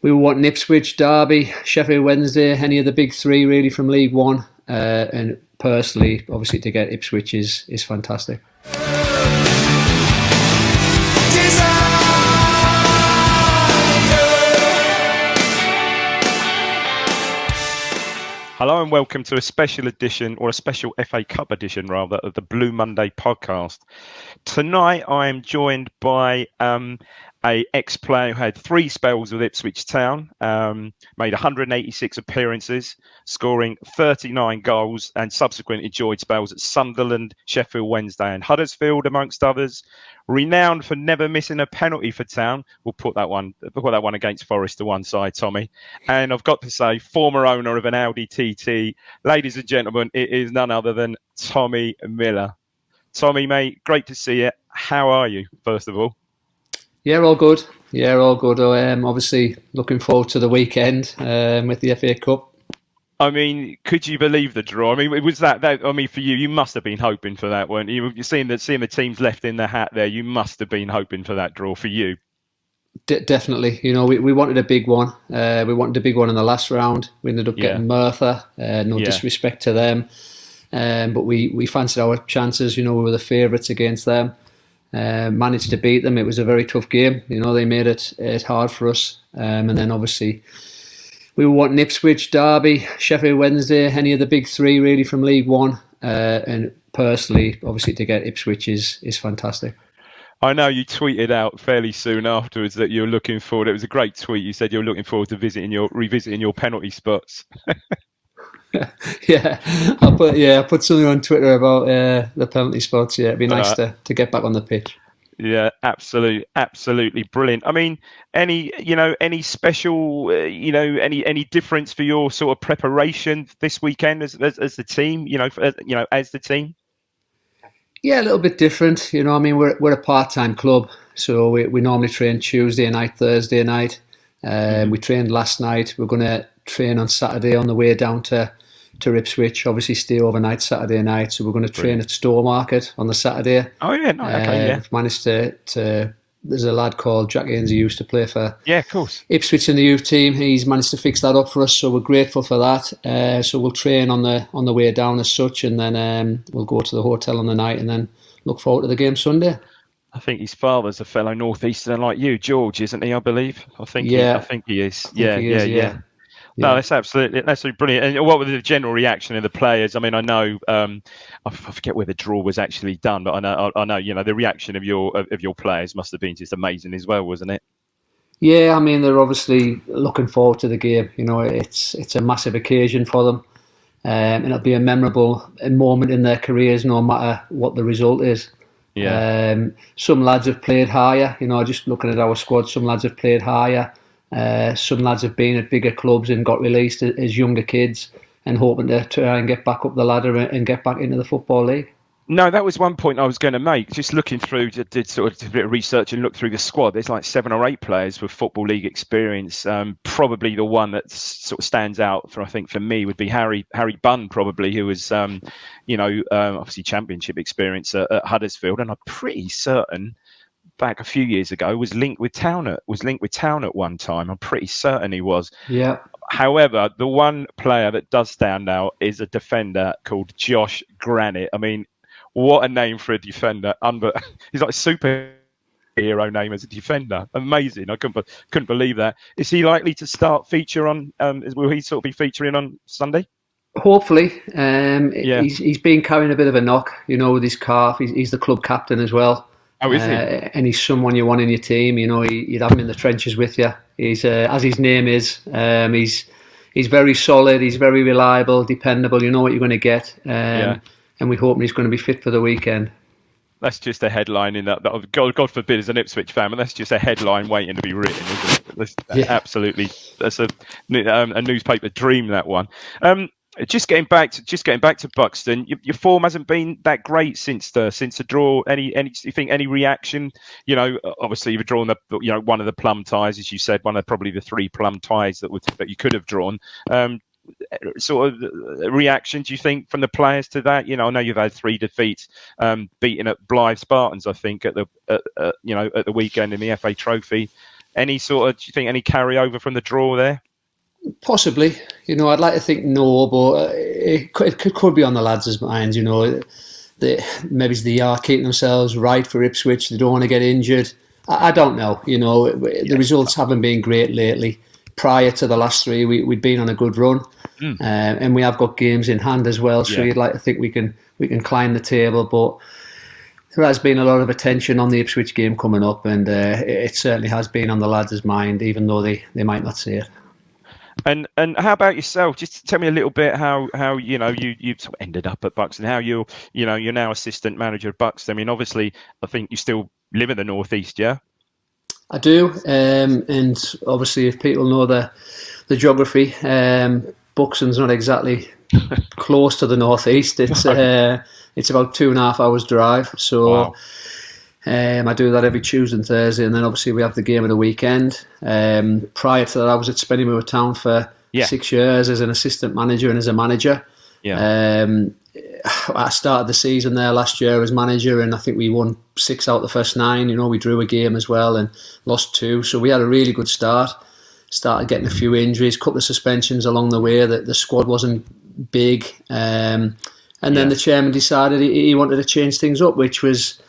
We were wanting Ipswich, Derby, Sheffield Wednesday, any of the big three really from League One. And personally, obviously, to get Ipswich is fantastic. Hello and welcome to a special edition, or a special FA Cup edition rather, of the Blue Monday podcast. Tonight I am joined by a ex-player who had 3 spells with Ipswich Town, made 186 appearances, scoring 39 goals, and subsequently enjoyed spells at Sunderland, Sheffield Wednesday and Huddersfield, amongst others. Renowned for never missing a penalty for Town. We'll put that one against Forest to one side, Tommy. And I've got to say, former owner of an Audi TT. Ladies and gentlemen, it is none other than Tommy Miller. Tommy, mate, great to see you. How are you, first of all? Yeah, all good. Obviously looking forward to the weekend with the FA Cup. I mean, could you believe the draw? I mean, it was that. I mean, for you must have been hoping for that, weren't you? You're seeing the teams left in the hat there. You must have been hoping for that draw for you. Definitely. You know, we wanted a big one. We wanted a big one in the last round. We ended up getting Merthyr. No disrespect to them. But we fancied our chances. You know, we were the favourites against them. Managed to beat them. It was a very tough game. You know, they made it hard for us. And then obviously we were wanting Ipswich, Derby, Sheffield Wednesday, any of the big three really from League One. And personally, obviously, to get Ipswich is fantastic. I know you tweeted out fairly soon afterwards that you were looking forward. It was a great tweet. You said you were looking forward to revisiting your penalty spots. I put something on Twitter about the penalty spots. Yeah, it'd be nice to get back on the pitch. Yeah, absolutely brilliant. I mean, any special, any difference for your sort of preparation this weekend as the team, as the team? Yeah, a little bit different. You know, I mean, we're a part-time club, so we normally train Tuesday night, Thursday night. We trained last night. We're going to train on Saturday on the way down to Ipswich. Obviously, stay overnight Saturday night. So we're going to train at Stowmarket on the Saturday. Oh yeah, okay, yeah. We've managed to. There's a lad called Jack Ainsley who used to play for of course Ipswich in the youth team. He's managed to fix that up for us, so we're grateful for that. So we'll train on the way down as such, and then we'll go to the hotel on the night, and then look forward to the game Sunday. I think his father's a fellow northeasterner like you, George, isn't he? I believe. I think he is. Yeah. No, that's absolutely brilliant. And what was the general reaction of the players? I mean, I know I forget where the draw was actually done, but I know the reaction of your players must have been just amazing as well, wasn't it? Yeah, I mean, they're obviously looking forward to the game. You know, it's a massive occasion for them, and it'll be a memorable moment in their careers, no matter what the result is. Yeah. Some lads have played higher. You know, just looking at our squad, some lads have played higher. Some lads have been at bigger clubs and got released as younger kids and hoping to try and get back up the ladder and get back into the Football League. No, that was one point I was going to make. Just looking through, did sort of a bit of research and looked through the squad. There's like 7 or 8 players with Football League experience. Probably the one that sort of stands out for me would be Harry Bunn, probably, who was, obviously Championship experience at Huddersfield, and I'm pretty certain back a few years ago was linked with Town at one time. I'm pretty certain he was. Yeah. However, the one player that does stand out is a defender called Josh Granite. I mean, what a name for a defender! He's like a superhero name as a defender. Amazing! I couldn't believe that. Is he likely to start feature on? Will he sort of be featuring on Sunday? Hopefully. He's been carrying a bit of a knock, with his calf. He's the club captain as well. Oh, is he? And he's someone you want in your team. You'd have him in the trenches with you. He's as his name is. He's very solid. He's very reliable, dependable. You know what you're going to get. And we're hoping he's going to be fit for the weekend. That's just a headline in that. God forbid, as an Ipswich fan, but that's just a headline waiting to be written, isn't it? Absolutely, that's a newspaper dream. That one. Just getting back to Buxton, your form hasn't been that great since the draw. Any you think any reaction? Obviously you've drawn one of the plum ties, as you said, one of probably the 3 plum ties that you could have drawn. Sort of reaction, do you think, from the players to that? I know you've had 3 defeats, beaten at Blythe Spartans, I think, at the weekend in the FA Trophy. Any sort of, do you think any carryover from the draw there? Possibly. I'd like to think no, but it could be on the lads' minds. Maybe they are keeping themselves right for Ipswich. They don't want to get injured. I don't know. The results haven't been great lately. Prior to the last three, we'd been on a good run, and we have got games in hand as well. So you'd like to think we can climb the table, but there has been a lot of attention on the Ipswich game coming up, and it certainly has been on the lads' mind, even though they might not see it. And how about yourself? Just tell me a little bit how you sort of ended up at Buxton. How you're now assistant manager at Buxton. I mean, obviously, I think you still live in the northeast, yeah? I do, and obviously, if people know the geography, Buxton's not exactly close to the northeast. It's it's about 2.5 hours drive. So. Wow. I do that every Tuesday and Thursday, and then obviously we have the game of the weekend. Prior to that, I was at Ipswich Town for 6 years as an assistant manager and as a manager. I started the season there last year as manager, and I think we won 6 out of the first 9. We drew a game as well and lost 2. So we had a really good start. Started getting a few injuries, a couple of suspensions along the way. That the squad wasn't big. And then the chairman decided he wanted to change things up, which was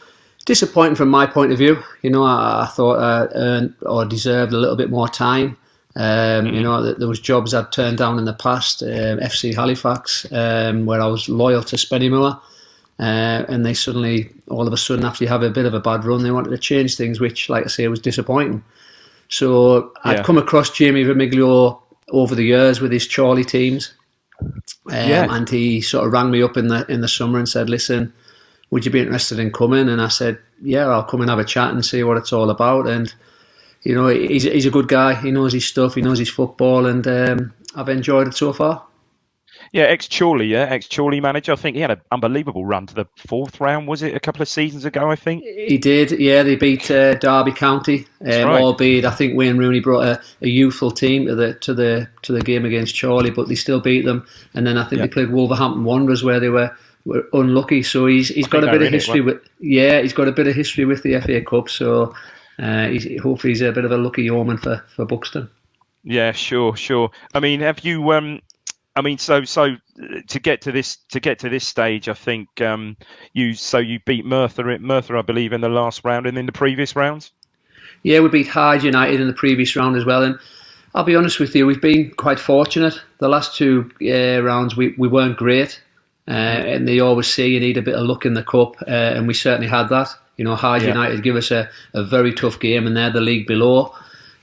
disappointing from my point of view. I thought I earned or deserved a little bit more time. There was jobs I'd turned down in the past, FC Halifax, where I was loyal to Spennymoor, and they suddenly, all of a sudden, after you have a bit of a bad run, they wanted to change things, which, like I say, was disappointing. So I'd come across Jamie Vermiglio over the years with his Chorley teams, and he sort of rang me up in the summer and said, "Listen, would you be interested in coming?" And I said, "Yeah, I'll come and have a chat and see what it's all about." And he's a good guy. He knows his stuff. He knows his football, and I've enjoyed it so far. Yeah, ex-Chorley manager. I think he had an unbelievable run to the 4th round. Was it a couple of seasons ago? I think he did. Yeah, they beat Derby County. Right. Albeit, I think Wayne Rooney brought a youthful team to the game against Chorley, but they still beat them. And then I think they played Wolverhampton Wanderers, where they were unlucky. So he's got a bit of history he's got a bit of history with the FA Cup. So hopefully he's a bit of a lucky omen for Buxton. Yeah, sure. I mean, have you? So to get to this stage, I think you beat Merthyr, I believe, in the last round and in the previous rounds. Yeah, we beat Hyde United in the previous round as well, and I'll be honest with you, we've been quite fortunate. The last 2 rounds we weren't great. And they always say you need a bit of luck in the cup, and we certainly had that. Hyde United give us a very tough game, and they're the league below.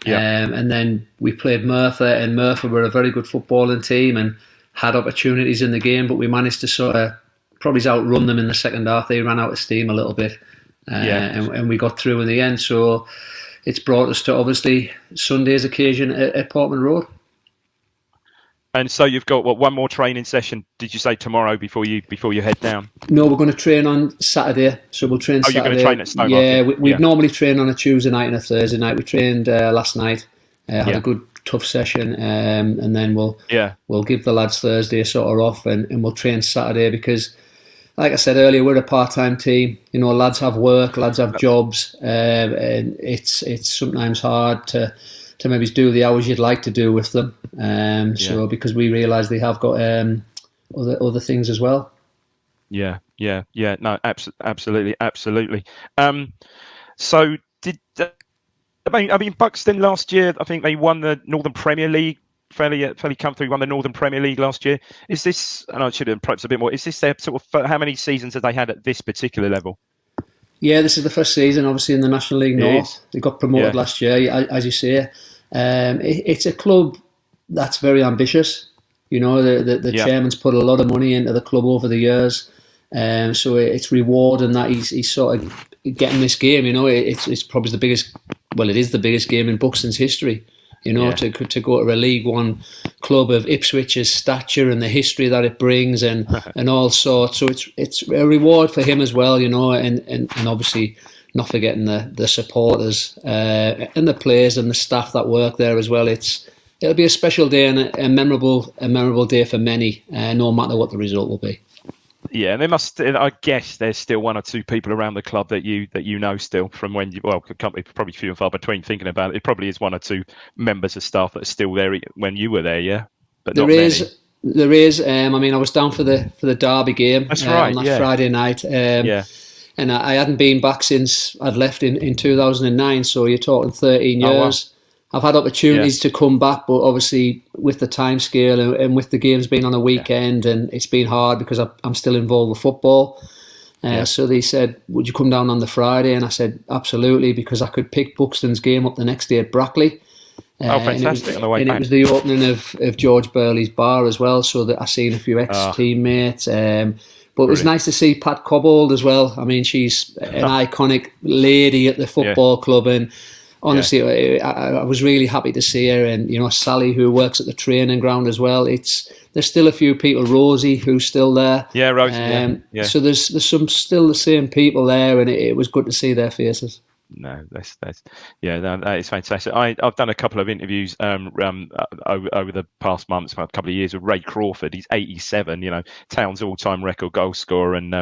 And then we played Merthyr, and Merthyr were a very good footballing team and had opportunities in the game, but we managed to sort of probably outrun them in the second half. They ran out of steam a little bit, and we got through in the end. So it's brought us to obviously Sunday's occasion at Portman Road. And so you've got one more training session? Did you say tomorrow before you head down? No, we're going to train on Saturday. So we'll train. Saturday. You're going to train at Stone? Yeah, we'd normally train on a Tuesday night and a Thursday night. We trained last night. Had a good tough session, and then we'll give the lads Thursday sort of off, and we'll train Saturday because, like I said earlier, we're a part-time team. Lads have work, lads have jobs, and it's sometimes hard to maybe do the hours you'd like to do with them. So because we realise they have got other things as well. Yeah. No, absolutely. So did I mean Buxton last year? I think they won the Northern Premier League. Fairly comfortably won the Northern Premier League last year. Is this? And I should have perhaps a bit more. Is this their sort of how many seasons have they had at this particular level? Yeah, this is the first season, obviously, in the National League North. They got promoted last year, as you say. It's a club that's very ambitious. The chairman's put a lot of money into the club over the years, so it's rewarding that he's sort of getting this game. It's probably the biggest. Well, it is the biggest game in Buxton's history. To go to a League One club of Ipswich's stature and the history that it brings and all sorts. So it's a reward for him as well, and obviously not forgetting the supporters and the players and the staff that work there as well. It'll be a special day and a memorable day for many, no matter what the result will be. Yeah, and they must. I guess there's still one or two people around the club that you know still from when you. Well, probably few and far between. Thinking about it, it probably is one or two members of staff that are still there when you were there. Yeah, but not many. There is. I mean, I was down for the Derby game That's right. on that Friday night. Yeah. And I hadn't been back since I'd left in 2009. So you're talking 13 years. Oh, wow. I've had opportunities to come back, but obviously with the time scale and with the games being on a weekend, and it's been hard because I'm still involved with football. So they said, would you come down on the Friday? And I said, absolutely, because I could pick Buxton's game up the next day at Brackley. Fantastic. And it was the opening of George Burley's bar as well, so that I seen a few ex-teammates. But it was nice to see Pat Cobbold as well. I mean, she's an iconic lady at the football club, and honestly, I was really happy to see her. And Sally, who works at the training ground as well. There's still a few people. Rosie, who's still there. Yeah, Rosie. So there's some still the same people there, and it was good to see their faces. No, that is fantastic. I've done a couple of interviews over the past months, a couple of years with Ray Crawford. He's 87, Town's all-time record goal scorer, and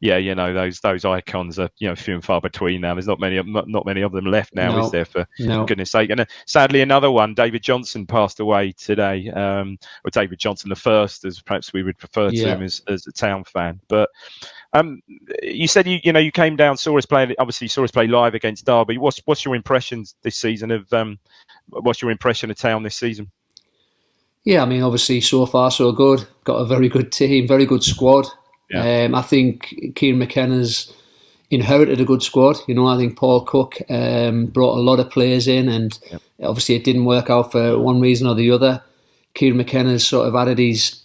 those icons are few and far between now. There's not many of them left now, is there? For goodness sake. And sadly, another one, David Johnson, passed away today. Or David Johnson the first, as perhaps we would prefer to him as a Town fan, but. You said you came down, saw us play live against Derby. What's your impressions this season of what's your impression of Town this season? Yeah, I mean, obviously so far so good. Got a very good team, very good squad. Yeah. I think Kieran McKenna's inherited a good squad. I think Paul Cook brought a lot of players in, and obviously it didn't work out for one reason or the other. Kieran McKenna's sort of added his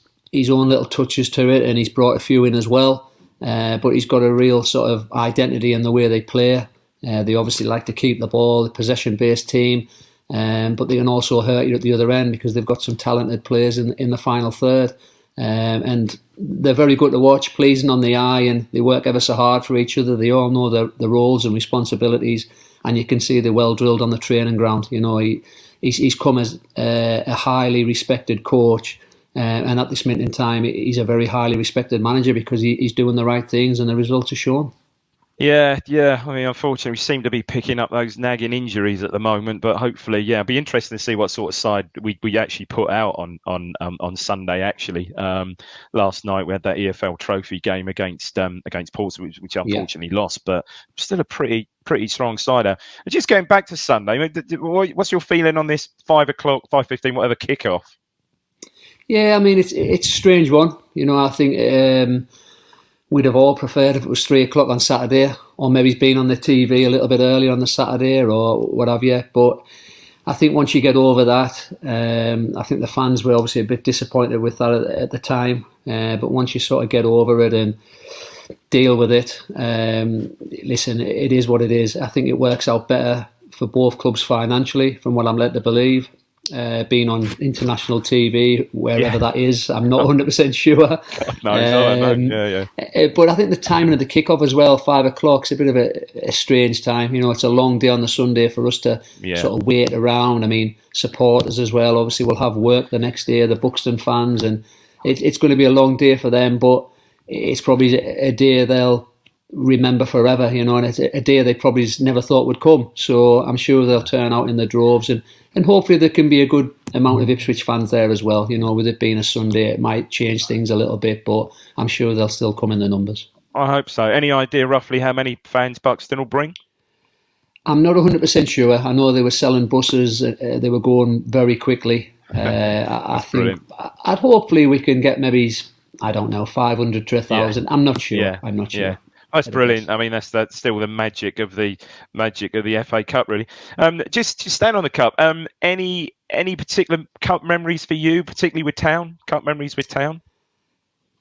own little touches to it, and he's brought a few in as well. But he's got a real sort of identity in the way they play. They obviously like to keep the ball, the possession-based team, but they can also hurt you at the other end because they've got some talented players in the final third. And they're very good to watch, pleasing on the eye, and they work ever so hard for each other. They all know the roles and responsibilities, and you can see they're well drilled on the training ground. He's come as a highly respected coach. And at this minute in time, he's a very highly respected manager because he's doing the right things and the results are shown. Yeah. I mean, unfortunately, we seem to be picking up those nagging injuries at the moment, but hopefully, it'll be interesting to see what sort of side we actually put out on Sunday. Actually, last night we had that EFL Trophy game against Portsmouth, which unfortunately lost, but still a pretty strong side. Just going back to Sunday, what's your feeling on this 5 o'clock, 5:15, whatever kickoff? Yeah, I mean, it's a strange one. I think we'd have all preferred if it was 3 o'clock on Saturday, or maybe it's been on the TV a little bit earlier on the Saturday or what have you. But I think once you get over that, I think the fans were obviously a bit disappointed with that at the time. But once you sort of get over it and deal with it, listen, it is what it is. I think it works out better for both clubs financially, from what I'm led to believe. Being on international TV, wherever that is, I'm not 100% sure. But I think the timing of the kickoff as well, 5 o'clock, is a bit of a strange time. It's a long day on the Sunday for us to sort of wait around. I mean, supporters as well, obviously, will have work the next day, the Buxton fans, and it's going to be a long day for them, but it's probably a day they'll remember forever, and it's a day they probably never thought would come. So I'm sure they'll turn out in the droves, and hopefully there can be a good amount of Ipswich fans there as well. With it being a Sunday, it might change things a little bit, but I'm sure they'll still come in the numbers. I hope so. Any idea roughly how many fans Buxton will bring? I'm not 100% sure. I know they were selling buses. They were going very quickly. I think hopefully we can get maybe, I don't know, 500 to 1,000. I'm not sure. Yeah. I'm not sure. Yeah. That's brilliant. I mean, that's still the magic of the FA Cup, really. Just staying on the Cup. Any particular Cup memories for you, particularly with Town? Cup memories with Town?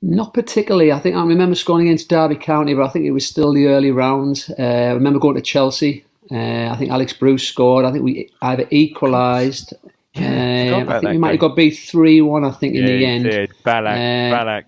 Not particularly. I think I remember scoring against Derby County, but I think it was still the early rounds. I remember going to Chelsea. I think Alex Bruce scored. I think we either equalised. I think we might have got beat 3-1. I think in the end. Did. Ballack.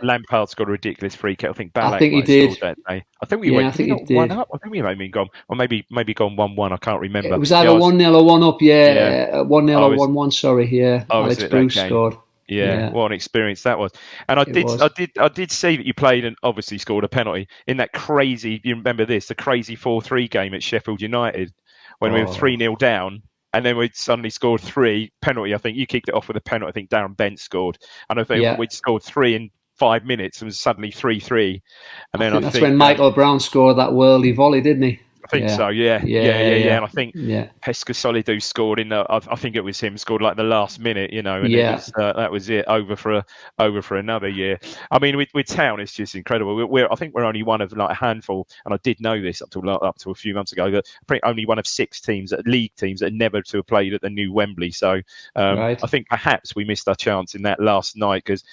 Lampard scored a ridiculous free kick. I think Ballack he did. That day. I think we went 1 up. I think we may have gone, or maybe gone 1-1. I can't remember. It was either 1-0 or 1 up. 1-0 or 1-1. Sorry, Alex Bruce scored. Yeah, what an experience that was. And I did see that you played and obviously scored a penalty in that crazy. You remember this? The crazy 4-3 game at Sheffield United when we were 3-0 down, and then we suddenly scored 3 penalty. I think you kicked it off with a penalty. I think Darren Bent scored, and I think we'd scored 3 in 5 minutes. It was suddenly 3-3, and then I think that's when Michael Brown scored that worldly volley, didn't he? I think so, yeah. And I think Pescasolidu scored in the. I think it was him scored like the last minute, and it was, that was it. Over for another year. I mean, with Town, it's just incredible. I think we're only one of like a handful, and I did know this up to a few months ago. That only one of 6 teams, league teams, that never to have played at the new Wembley. So I think perhaps we missed our chance in that last night because.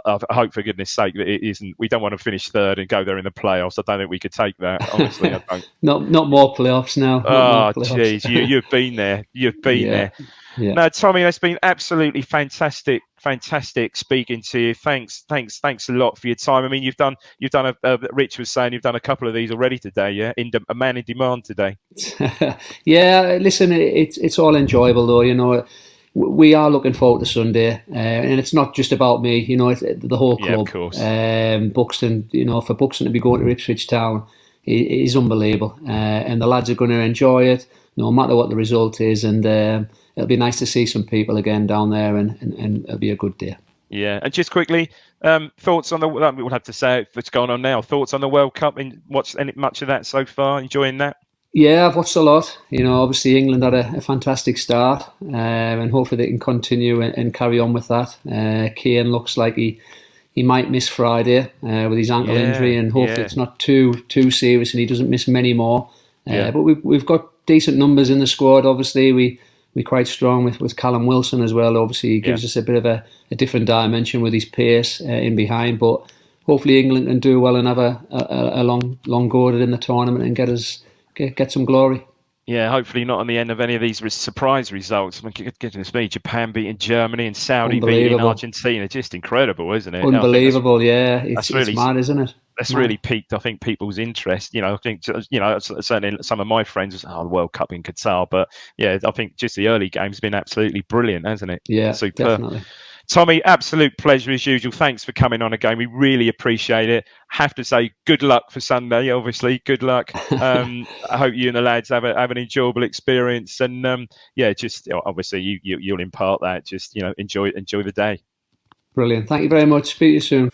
I hope, for goodness sake, that it isn't. We don't want to finish third and go there in the playoffs. I don't think we could take that. Honestly, I don't. Not more playoffs now. Oh, jeez, you've been there. You've been there. Yeah. No, Tommy, it's been absolutely fantastic speaking to you. Thanks a lot for your time. I mean, you've done. Rich was saying you've done a couple of these already today. Yeah, a man in demand today. Yeah, listen, it's all enjoyable though. We are looking forward to Sunday, and it's not just about me. It's the whole club. Yeah, of course. Buxton, for Buxton to be going to Ipswich Town is unbelievable, and the lads are going to enjoy it, no matter what the result is. And it'll be nice to see some people again down there, and it'll be a good day. Yeah, and just quickly, thoughts on we'll have to say what's going on now. Thoughts on the World Cup, and watched much of that so far? Enjoying that? Yeah, I've watched a lot. Obviously England had a fantastic start, and hopefully they can continue and carry on with that. Kane looks like he might miss Friday with his ankle injury, and hopefully it's not too serious and he doesn't miss many more. But we've got decent numbers in the squad. Obviously, we're quite strong with Callum Wilson as well. Obviously, he gives us a bit of a different dimension with his pace in behind. But hopefully England can do well and have a long go at it in the tournament and get some glory. Yeah, hopefully not on the end of any of these surprise results. I mean, goodness me, Japan beating Germany and Saudi beating Argentina. Just incredible, isn't it? Unbelievable, it's really mad, isn't it? That's really piqued, I think, people's interest. I think, certainly some of my friends, the World Cup in Qatar. But yeah, I think just the early game's been absolutely brilliant, hasn't it? Yeah, superb. Definitely. Tommy, absolute pleasure as usual. Thanks for coming on again. We really appreciate it. Have to say, good luck for Sunday. Obviously, good luck. I hope you and the lads have an enjoyable experience. And just obviously you'll impart that. Just enjoy the day. Brilliant. Thank you very much. Speak to you soon.